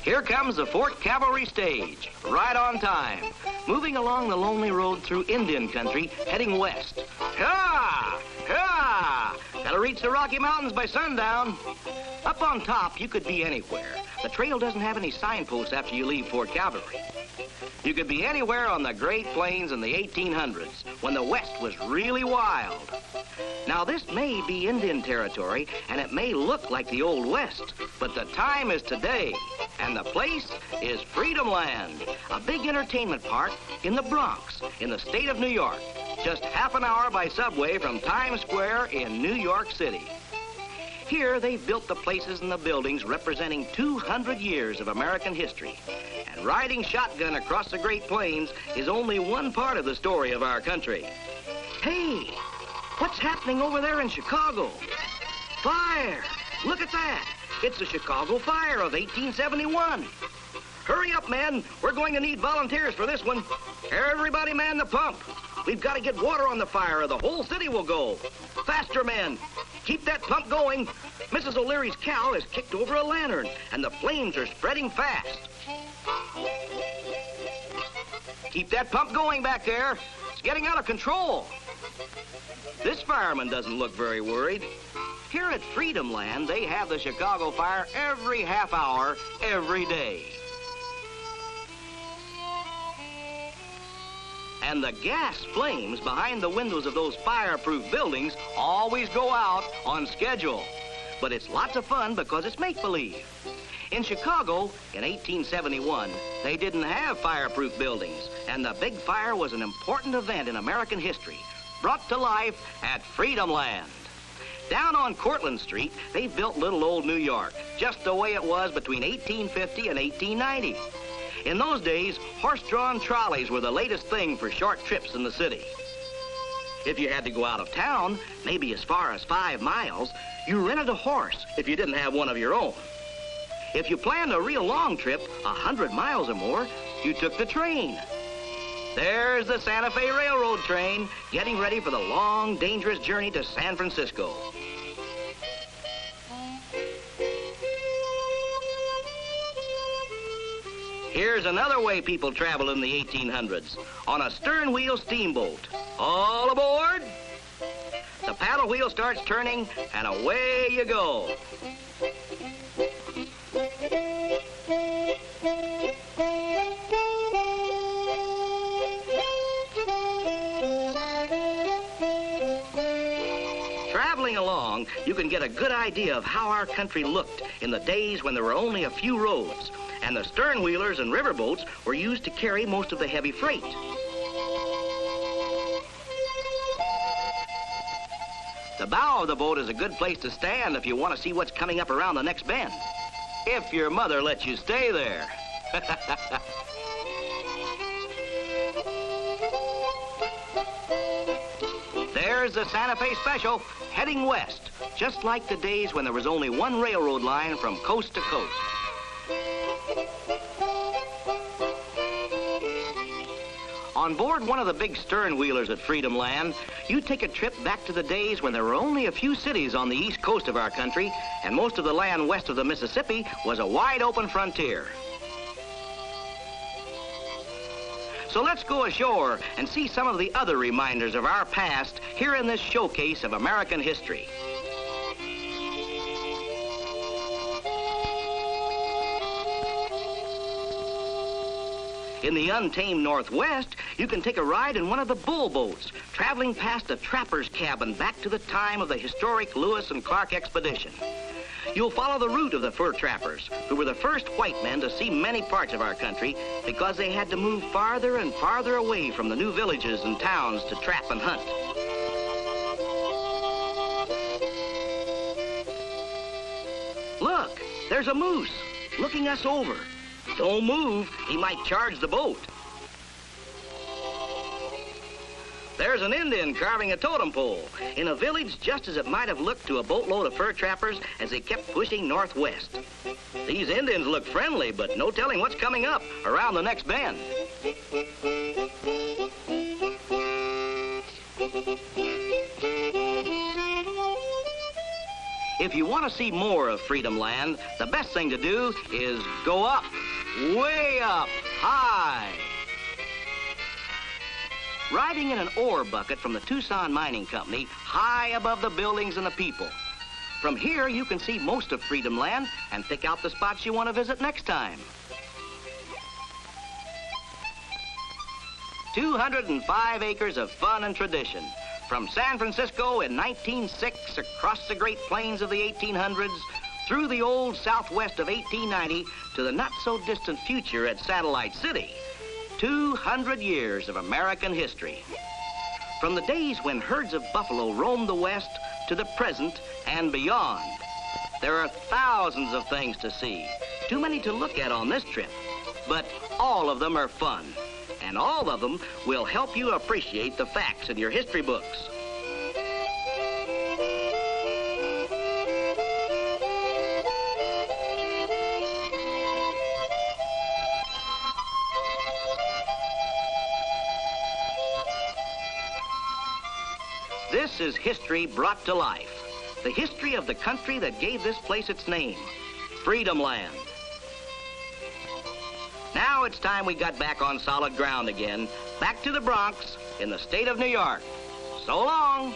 Here comes the 4th Cavalry Stage, right on time, moving along the lonely road through Indian country, heading west. Ha! Ha! Gotta reach the Rocky Mountains by sundown. Up on top, you could be anywhere. The trail doesn't have any signposts after you leave 4th Cavalry. You could be anywhere on the Great Plains in the 1800s, when the West was really wild. Now, this may be Indian territory, and it may look like the Old West, but the time is today, and the place is Freedomland, a big entertainment park in the Bronx, in the state of New York, just half an hour by subway from Times Square in New York City. Here, they've built the places and the buildings representing 200 years of American history. And riding shotgun across the Great Plains is only one part of the story of our country. Hey, what's happening over there in Chicago? Fire! Look at that! It's the Chicago Fire of 1871. Hurry up, men. We're going to need volunteers for this one. Everybody man the pump. We've got to get water on the fire or the whole city will go. Faster, men. Keep that pump going. Mrs. O'Leary's cow has kicked over a lantern, and the flames are spreading fast. Keep that pump going back there. It's getting out of control. This fireman doesn't look very worried. Here at Freedomland, they have the Chicago Fire every half hour, every day. And the gas flames behind the windows of those fireproof buildings always go out on schedule. But it's lots of fun because it's make-believe. In Chicago, in 1871, they didn't have fireproof buildings, and the big fire was an important event in American history, brought to life at Freedomland. Down on Cortlandt Street, they built little old New York, just the way it was between 1850 and 1890. In those days, horse-drawn trolleys were the latest thing for short trips in the city. If you had to go out of town, maybe as far as 5 miles, you rented a horse if you didn't have one of your own. If you planned a real long trip, 100 miles or more, you took the train. There's the Santa Fe Railroad train, getting ready for the long, dangerous journey to San Francisco. Here's another way people traveled in the 1800s, on a stern-wheel steamboat. All aboard! The paddle wheel starts turning, and away you go. Traveling along, you can get a good idea of how our country looked in the days when there were only a few roads, and the stern-wheelers and riverboats were used to carry most of the heavy freight. The bow of the boat is a good place to stand if you want to see what's coming up around the next bend. If your mother lets you stay there. There's the Santa Fe Special, heading west, just like the days when there was only one railroad line from coast to coast. On board one of the big stern-wheelers at Freedomland, you take a trip back to the days when there were only a few cities on the east coast of our country, and most of the land west of the Mississippi was a wide-open frontier. So let's go ashore and see some of the other reminders of our past here in this showcase of American history. In the untamed Northwest, you can take a ride in one of the bull boats, traveling past a trapper's cabin back to the time of the historic Lewis and Clark expedition. You'll follow the route of the fur trappers, who were the first white men to see many parts of our country because they had to move farther and farther away from the new villages and towns to trap and hunt. Look, there's a moose looking us over. Don't move, he might charge the boat. There's an Indian carving a totem pole in a village just as it might have looked to a boatload of fur trappers as they kept pushing northwest. These Indians look friendly, but no telling what's coming up around the next bend. If you want to see more of Freedomland, the best thing to do is go up, way up, high. Riding in an ore bucket from the Tucson Mining Company, high above the buildings and the people. From here, you can see most of Freedomland and pick out the spots you want to visit next time. 205 acres of fun and tradition. From San Francisco in 1906, across the Great Plains of the 1800s, through the old Southwest of 1890, to the not-so-distant future at Satellite City. 200 years of American history. From the days when herds of buffalo roamed the West to the present and beyond. There are thousands of things to see, too many to look at on this trip, but all of them are fun, and all of them will help you appreciate the facts in your history books. This is history brought to life. The history of the country that gave this place its name, Freedomland. Now it's time we got back on solid ground again, back to the Bronx in the state of New York. So long.